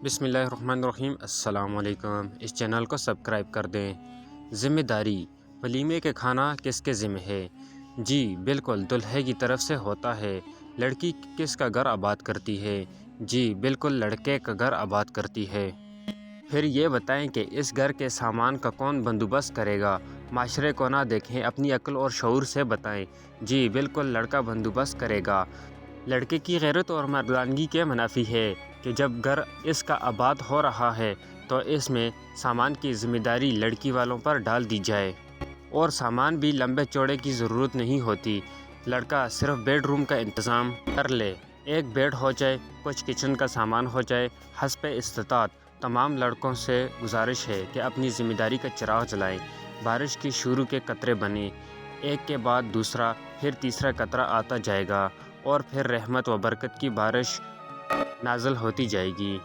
बिस्मिल्लाहिर्रहमानिर्रहीम। अस्सलाम वालेकुम। इस चैनल को सब्सक्राइब कर दें। ज़िम्मेदारी वलीमे के खाना किसके ज़िम्मे है? जी बिल्कुल, दूल्हे की तरफ से होता है। लड़की किसका घर आबाद करती है? जी बिल्कुल, लड़के का घर आबाद करती है। फिर ये बताएं कि इस घर के सामान का कौन बंदोबस्त करेगा? माशरे को ना देखें, अपनी अक्ल और शऊर से बताएं। जी बिल्कुल, लड़का बंदोबस्त करेगा। लड़के की गैरत और मर्दानगी के मुनाफी है कि जब घर इसका आबाद हो रहा है तो इसमें सामान की ज़िम्मेदारी लड़की वालों पर डाल दी जाए, और सामान भी लंबे चौड़े की ज़रूरत नहीं होती। लड़का सिर्फ बेडरूम का इंतज़ाम कर ले, एक बेड हो जाए, कुछ किचन का सामान हो जाए। हस्ब इस्तात तमाम लड़कों से गुजारिश है कि अपनी ज़िम्मेदारी का चिराग जलाएं। बारिश की शुरू के कतरे बने, एक के बाद दूसरा, फिर तीसरा कतरा आता जाएगा और फिर रहमत व बरकत की बारिश नाज़िल होती जाएगी।